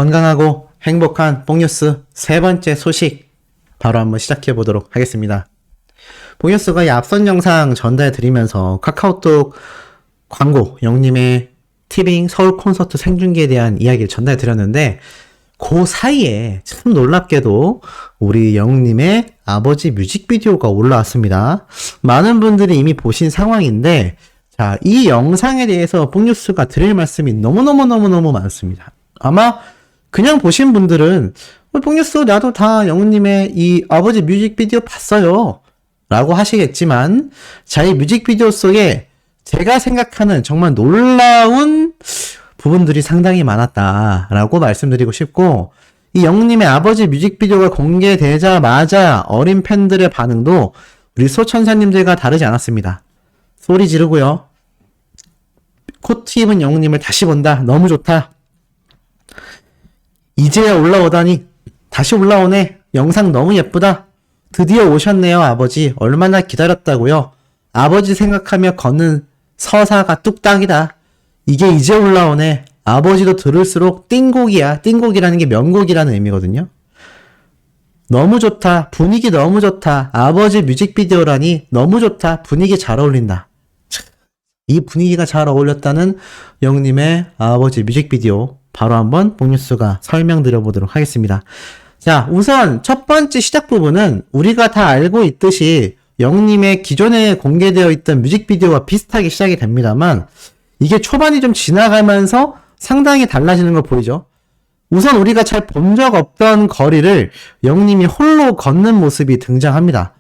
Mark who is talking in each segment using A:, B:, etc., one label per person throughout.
A: 건강하고 행복한 뽕뉴스 세 번째 소식 바로 한번 시작해 보도록 하겠습니다. 뽕뉴스가 이 앞선 영상 전달해 드리면서 카카오톡 광고 영님의 티빙 서울 콘서트 생중계에 대한 이야기를 전달해 드렸는데 그 사이에 참 놀랍게도 우리 영님의 아버지 뮤직비디오가 올라왔습니다. 많은 분들이 이미 보신 상황인데 자, 이 영상에 대해서 뽕뉴스가 드릴 말씀이 너무너무 많습니다. 아마 그냥 보신 분들은 뽕뉴스 나도 다 영우님의 이 아버지 뮤직비디오 봤어요 라고 하시겠지만 자, 이 뮤직비디오 속에 제가 생각하는 정말 놀라운 부분들이 상당히 많았다라고 말씀드리고 싶고 이 영우님의 아버지 뮤직비디오가 공개되자마자 어린 팬들의 반응도 우리 소천사님들과 다르지 않았습니다. 소리 지르고요. 코트 입은 영우님을 다시 본다. 너무 좋다. 이제야 올라오다니 다시 올라오네. 영상 너무 예쁘다. 드디어 오셨네요 아버지. 얼마나 기다렸다고요. 아버지 생각하며 걷는 서사가 뚝딱이다. 이게 이제 올라오네. 아버지도 들을수록 띵곡이야. 띵곡이라는 게 명곡이라는 의미거든요. 너무 좋다. 분위기 너무 좋다. 아버지 뮤직비디오라니 너무 좋다. 분위기 잘 어울린다. 이 분위기가 잘 어울렸다는 영님의 아버지 뮤직비디오 바로 한번 뽕뉴스가 설명드려 보도록 하겠습니다. 자, 우선 첫 번째 시작 부분은 우리가 다 알고 있듯이 영님의 기존에 공개되어 있던 뮤직비디오와 비슷하게 시작이 됩니다만 이게 초반이 좀 지나가면서 상당히 달라지는 거 보이죠? 우선 우리가 잘 본 적 없던 거리를 영님이 홀로 걷는 모습이 등장합니다.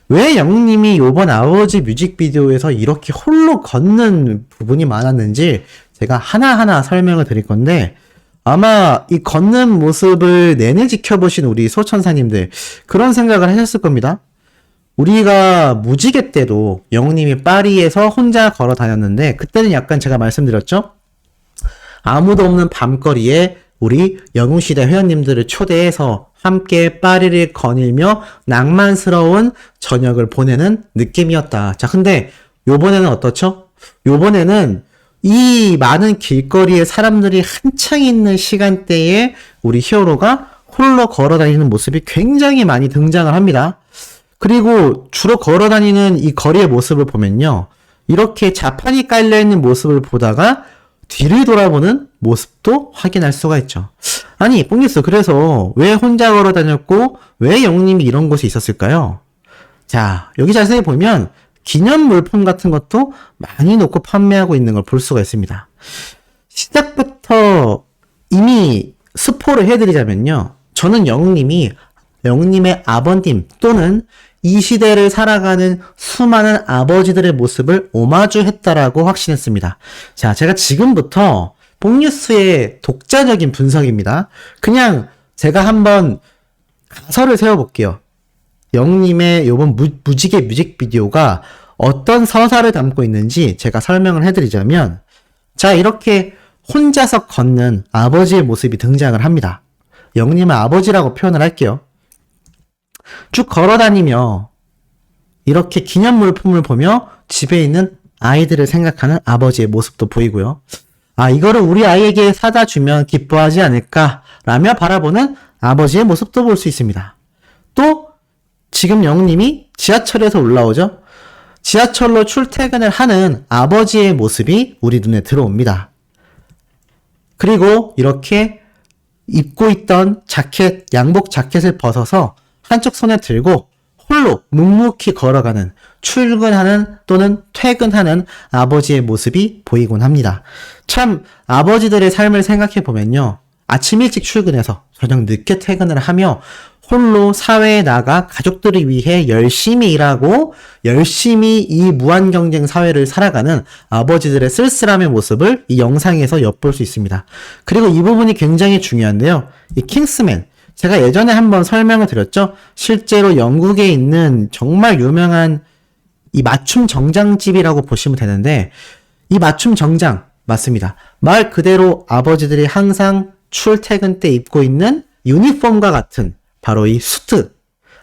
A: 왜 영님이 요번 아버지 뮤직비디오에서 이렇게 홀로 걷는 부분이 많았는지 제가 하나하나 설명을 드릴 건데 아마 이 걷는 모습을 내내 지켜보신 우리 소천사님들 그런 생각을 하셨을 겁니다. 우리가 무지개 때도 영님이 파리에서 혼자 걸어 다녔는데 그때는 약간 제가 말씀드렸죠? 아무도 없는 밤거리에 우리 영웅시대 회원님들을 초대해서 함께 파리를 거닐며 낭만스러운 저녁을 보내는 느낌이었다. 자, 근데 요번에는 어떻죠? 요번에는 이 많은 길거리에 사람들이 한창 있는 시간대에 우리 히어로가 홀로 걸어다니는 모습이 굉장히 많이 등장을 합니다. 그리고 주로 걸어다니는 이 거리의 모습을 보면요. 이렇게 자판이 깔려있는 모습을 보다가 뒤를 돌아보는 모습도 확인할 수가 있죠. 아니, 뽕뉴스 그래서 왜 혼자 걸어다녔고 왜 영님이 이런 곳에 있었을까요? 자, 여기 자세히 보면 기념 물품 같은 것도 많이 놓고 판매하고 있는 걸 볼 수가 있습니다. 시작부터 이미 스포를 해드리자면요. 저는 영님의 아버님 또는 이 시대를 살아가는 수많은 아버지들의 모습을 오마주했다라고 확신했습니다. 자, 제가 지금부터 뽕뉴스의 독자적인 분석입니다. 그냥 제가 한번 가설을 세워볼게요. 영님의 요번 무지개 뮤직비디오가 어떤 서사를 담고 있는지 제가 설명을 해드리자면 자, 이렇게 혼자서 걷는 아버지의 모습이 등장을 합니다. 영님의 아버지라고 표현을 할게요. 쭉 걸어다니며 이렇게 기념 물품을 보며 집에 있는 아이들을 생각하는 아버지의 모습도 보이고요. 아, 이거를 우리 아이에게 사다 주면 기뻐하지 않을까 라며 바라보는 아버지의 모습도 볼 수 있습니다. 또 지금 영님이 지하철에서 올라오죠. 지하철로 출퇴근을 하는 아버지의 모습이 우리 눈에 들어옵니다. 그리고 이렇게 입고 있던 자켓, 양복 자켓을 벗어서 한쪽 손에 들고 홀로 묵묵히 걸어가는 출근하는 또는 퇴근하는 아버지의 모습이 보이곤 합니다. 참 아버지들의 삶을 생각해 보면요. 아침 일찍 출근해서 저녁 늦게 퇴근을 하며 홀로 사회에 나가 가족들을 위해 열심히 일하고 열심히 이 무한 경쟁 사회를 살아가는 아버지들의 쓸쓸함의 모습을 이 영상에서 엿볼 수 있습니다. 그리고 이 부분이 굉장히 중요한데요. 이 킹스맨 제가 예전에 한번 설명을 드렸죠. 실제로 영국에 있는 정말 유명한 이 맞춤 정장집이라고 보시면 되는데 이 맞춤 정장 맞습니다. 말 그대로 아버지들이 항상 출퇴근 때 입고 있는 유니폼과 같은 바로 이 수트,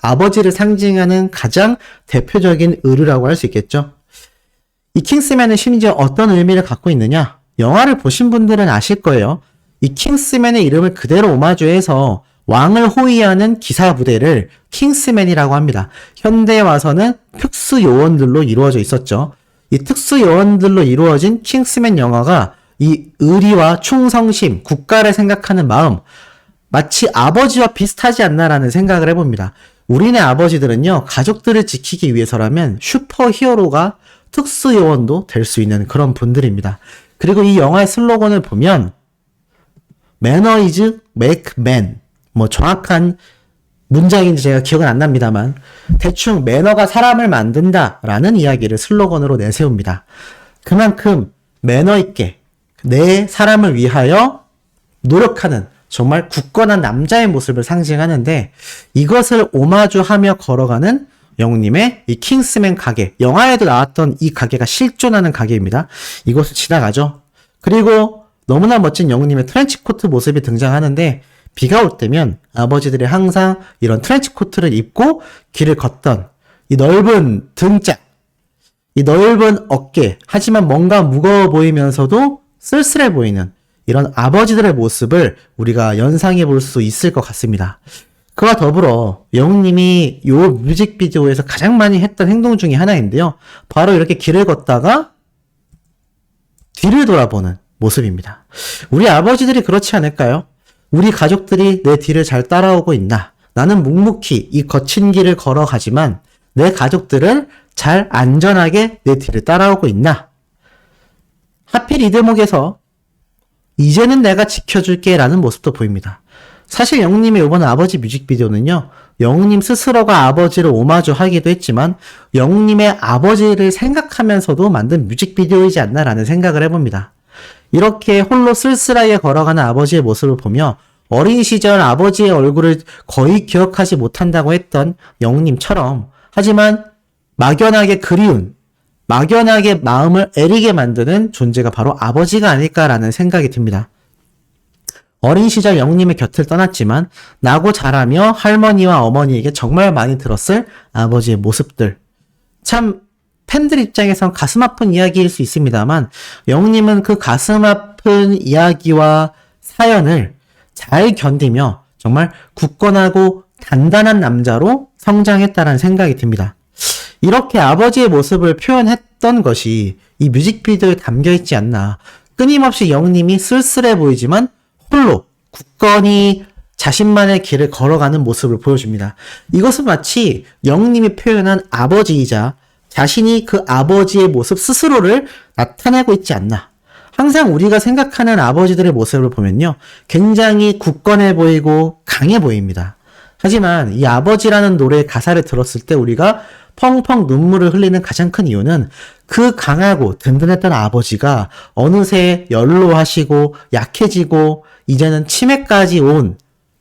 A: 아버지를 상징하는 가장 대표적인 의류라고 할 수 있겠죠. 이 킹스맨은 심지어 어떤 의미를 갖고 있느냐? 영화를 보신 분들은 아실 거예요. 이 킹스맨의 이름을 그대로 오마주해서 왕을 호위하는 기사 부대를 킹스맨이라고 합니다. 현대에 와서는 특수 요원들로 이루어져 있었죠. 이 특수 요원들로 이루어진 킹스맨 영화가 이 의리와 충성심, 국가를 생각하는 마음, 마치 아버지와 비슷하지 않나라는 생각을 해봅니다. 우리네 아버지들은요, 가족들을 지키기 위해서라면 슈퍼 히어로가 특수 요원도 될 수 있는 그런 분들입니다. 그리고 이 영화의 슬로건을 보면 Manner is make man. 뭐 정확한 문장인지 제가 기억은 안 납니다만 대충 매너가 사람을 만든다라는 이야기를 슬로건으로 내세웁니다. 그만큼 매너 있게 내 사람을 위하여 노력하는 정말 굳건한 남자의 모습을 상징하는데 이것을 오마주하며 걸어가는 영웅님의 이 킹스맨 가게, 영화에도 나왔던 이 가게가 실존하는 가게입니다. 이곳을 지나가죠. 그리고 너무나 멋진 영웅님의 트렌치코트 모습이 등장하는데 비가 올 때면 아버지들이 항상 이런 트렌치코트를 입고 길을 걷던 이 넓은 등짝, 이 넓은 어깨, 하지만 뭔가 무거워 보이면서도 쓸쓸해 보이는 이런 아버지들의 모습을 우리가 연상해 볼 수 있을 것 같습니다. 그와 더불어 영웅님이 이 뮤직비디오에서 가장 많이 했던 행동 중에 하나인데요. 바로 이렇게 길을 걷다가 뒤를 돌아보는 모습입니다. 우리 아버지들이 그렇지 않을까요? 우리 가족들이 내 뒤를 잘 따라오고 있나? 나는 묵묵히 이 거친 길을 걸어가지만 내 가족들은 잘 안전하게 내 뒤를 따라오고 있나? 하필 이 대목에서 이제는 내가 지켜줄게 라는 모습도 보입니다. 사실 영웅님의 이번 아버지 뮤직비디오는요, 영웅님 스스로가 아버지를 오마주하기도 했지만 영웅님의 아버지를 생각하면서도 만든 뮤직비디오이지 않나라는 생각을 해봅니다. 이렇게 홀로 쓸쓸하게 걸어가는 아버지의 모습을 보며 어린 시절 아버지의 얼굴을 거의 기억하지 못한다고 했던 영웅님처럼 하지만 막연하게 그리운, 막연하게 마음을 애리게 만드는 존재가 바로 아버지가 아닐까라는 생각이 듭니다. 어린 시절 영웅님의 곁을 떠났지만 나고 자라며 할머니와 어머니에게 정말 많이 들었을 아버지의 모습들. 참 팬들 입장에선 가슴 아픈 이야기일 수 있습니다만 영웅님은 그 가슴 아픈 이야기와 사연을 잘 견디며 정말 굳건하고 단단한 남자로 성장했다는 생각이 듭니다. 이렇게 아버지의 모습을 표현했던 것이 이 뮤직비디오에 담겨있지 않나. 끊임없이 영웅님이 쓸쓸해 보이지만 홀로 굳건히 자신만의 길을 걸어가는 모습을 보여줍니다. 이것은 마치 영웅님이 표현한 아버지이자 자신이 그 아버지의 모습 스스로를 나타내고 있지 않나. 항상 우리가 생각하는 아버지들의 모습을 보면요, 굉장히 굳건해 보이고 강해 보입니다. 하지만 이 아버지라는 노래의 가사를 들었을 때 우리가 펑펑 눈물을 흘리는 가장 큰 이유는 그 강하고 든든했던 아버지가 어느새 연로하시고 약해지고 이제는 치매까지 온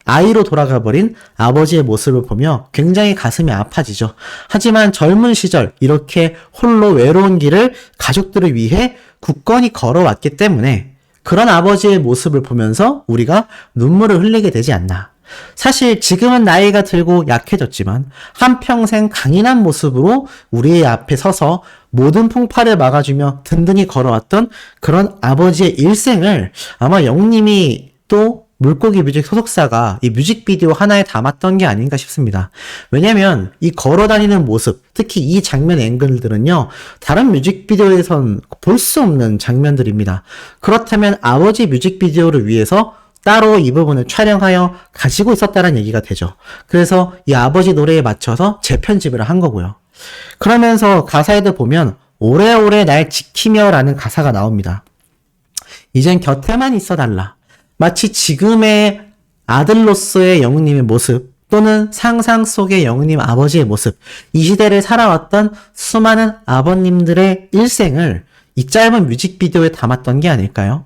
A: 아이로 돌아가 버린 아버지의 모습을 보며 굉장히 가슴이 아파지죠. 하지만 젊은 시절 이렇게 홀로 외로운 길을 가족들을 위해 굳건히 걸어왔기 때문에 그런 아버지의 모습을 보면서 우리가 눈물을 흘리게 되지 않나. 사실 지금은 나이가 들고 약해졌지만 한평생 강인한 모습으로 우리의 앞에 서서 모든 풍파를 막아주며 든든히 걸어왔던 그런 아버지의 일생을 아마 영웅님이 또 물고기 뮤직 소속사가 이 뮤직비디오 하나에 담았던 게 아닌가 싶습니다. 왜냐면 이 걸어다니는 모습, 특히 이 장면 앵글들은요, 다른 뮤직비디오에선 볼 수 없는 장면들입니다. 그렇다면 아버지 뮤직비디오를 위해서 따로 이 부분을 촬영하여 가지고 있었다는 얘기가 되죠. 그래서 이 아버지 노래에 맞춰서 재편집을 한 거고요. 그러면서 가사에도 보면 오래오래 날 지키며 라는 가사가 나옵니다. 이젠 곁에만 있어달라. 마치 지금의 아들로서의 영웅님의 모습 또는 상상 속의 영웅님 아버지의 모습, 이 시대를 살아왔던 수많은 아버님들의 일생을 이 짧은 뮤직비디오에 담았던 게 아닐까요?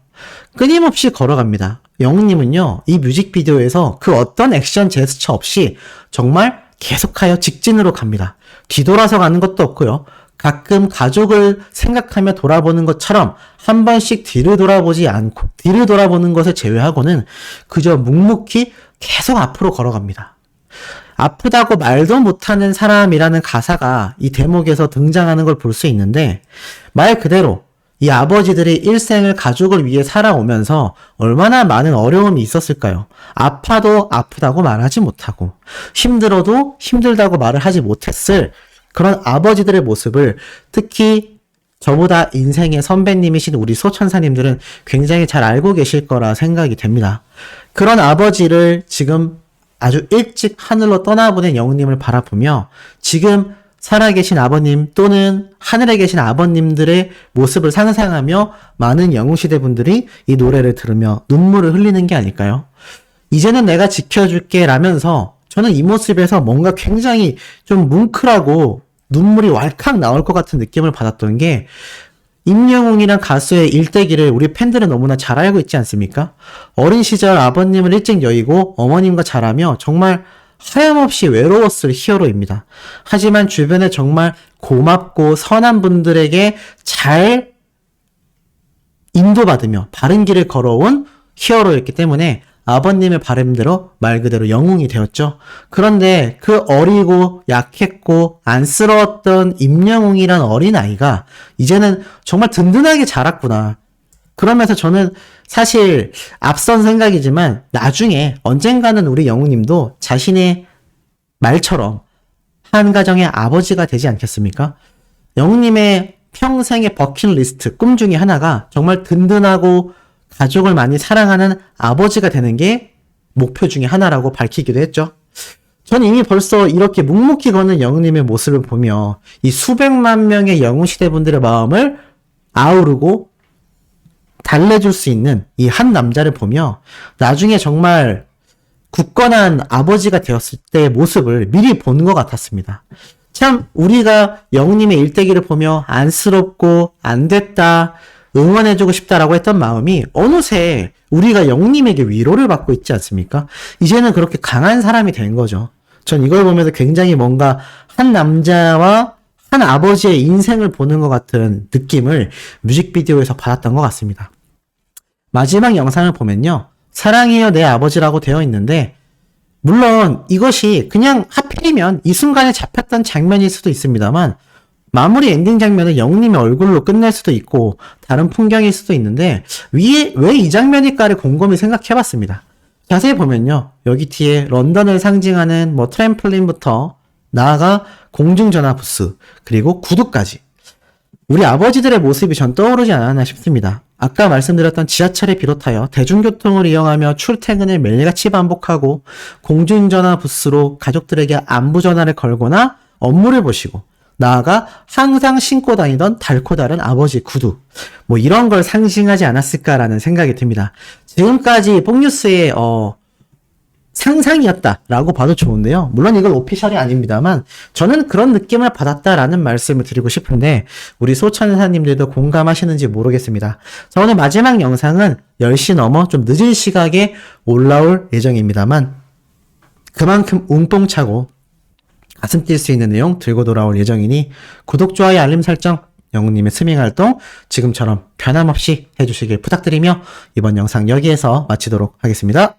A: 끊임없이 걸어갑니다. 영웅님은요, 이 뮤직비디오에서 그 어떤 액션 제스처 없이 정말 계속하여 직진으로 갑니다. 뒤돌아서 가는 것도 없고요. 가끔 가족을 생각하며 돌아보는 것처럼 한 번씩 뒤를 돌아보지 않고, 뒤를 돌아보는 것을 제외하고는 그저 묵묵히 계속 앞으로 걸어갑니다. 아프다고 말도 못하는 사람이라는 가사가 이 대목에서 등장하는 걸 볼 수 있는데, 말 그대로 이 아버지들이 일생을 가족을 위해 살아오면서 얼마나 많은 어려움이 있었을까요? 아파도 아프다고 말하지 못하고, 힘들어도 힘들다고 말을 하지 못했을 그런 아버지들의 모습을 특히 저보다 인생의 선배님이신 우리 소천사님들은 굉장히 잘 알고 계실 거라 생각이 됩니다. 그런 아버지를 지금 아주 일찍 하늘로 떠나보낸 영웅님을 바라보며 지금 살아계신 아버님 또는 하늘에 계신 아버님들의 모습을 상상하며 많은 영웅시대 분들이 이 노래를 들으며 눈물을 흘리는 게 아닐까요? 이제는 내가 지켜줄게 라면서 저는 이 모습에서 뭔가 굉장히 좀 뭉클하고 눈물이 왈칵 나올 것 같은 느낌을 받았던 게 임영웅이란 가수의 일대기를 우리 팬들은 너무나 잘 알고 있지 않습니까? 어린 시절 아버님을 일찍 여의고 어머님과 자라며 정말 하염없이 외로웠을 히어로입니다. 하지만 주변에 정말 고맙고 선한 분들에게 잘 인도받으며 바른 길을 걸어온 히어로였기 때문에 아버님의 바람대로 말 그대로 영웅이 되었죠. 그런데 그 어리고 약했고 안쓰러웠던 임영웅이란 어린아이가 이제는 정말 든든하게 자랐구나. 그러면서 저는 사실 앞선 생각이지만 나중에 언젠가는 우리 영웅님도 자신의 말처럼 한 가정의 아버지가 되지 않겠습니까? 영웅님의 평생의 버킷리스트, 꿈 중에 하나가 정말 든든하고 가족을 많이 사랑하는 아버지가 되는 게 목표 중에 하나라고 밝히기도 했죠. 전 이미 벌써 이렇게 묵묵히 걷는 영웅님의 모습을 보며 이 수백만 명의 영웅시대 분들의 마음을 아우르고 달래줄 수 있는 이 한 남자를 보며 나중에 정말 굳건한 아버지가 되었을 때의 모습을 미리 본 것 같았습니다. 참 우리가 영웅님의 일대기를 보며 안쓰럽고 안 됐다, 응원해주고 싶다라고 했던 마음이 어느새 우리가 영웅님에게 위로를 받고 있지 않습니까? 이제는 그렇게 강한 사람이 된 거죠. 전 이걸 보면서 굉장히 뭔가 한 남자와 한 아버지의 인생을 보는 것 같은 느낌을 뮤직비디오에서 받았던 것 같습니다. 마지막 영상을 보면요, 사랑해요 내 아버지라고 되어 있는데 물론 이것이 그냥 하필이면 이 순간에 잡혔던 장면일 수도 있습니다만 마무리 엔딩 장면은 영웅님의 얼굴로 끝낼 수도 있고 다른 풍경일 수도 있는데 위에 왜 이 장면일까를 곰곰이 생각해봤습니다. 자세히 보면요, 여기 뒤에 런던을 상징하는 뭐 트램플린부터 나아가 공중전화 부스 그리고 구두까지 우리 아버지들의 모습이 전 떠오르지 않았나 싶습니다. 아까 말씀드렸던 지하철을 비롯하여 대중교통을 이용하며 출퇴근을 매일같이 반복하고 공중전화 부스로 가족들에게 안부전화를 걸거나 업무를 보시고 나아가 항상 신고 다니던 닳고 다른 아버지 구두, 뭐 이런 걸 상징하지 않았을까라는 생각이 듭니다. 지금까지 뽕뉴스의 상상이었다라고 봐도 좋은데요. 물론 이건 오피셜이 아닙니다만 저는 그런 느낌을 받았다라는 말씀을 드리고 싶은데 우리 소천사님들도 공감하시는지 모르겠습니다. 자, 오늘 마지막 영상은 10시 넘어 좀 늦은 시각에 올라올 예정입니다만 그만큼 웅뽕차고 가슴 뛸 수 있는 내용 들고 돌아올 예정이니 구독, 좋아요, 알림 설정, 영웅님의 스밍 활동 지금처럼 변함없이 해주시길 부탁드리며 이번 영상 여기에서 마치도록 하겠습니다.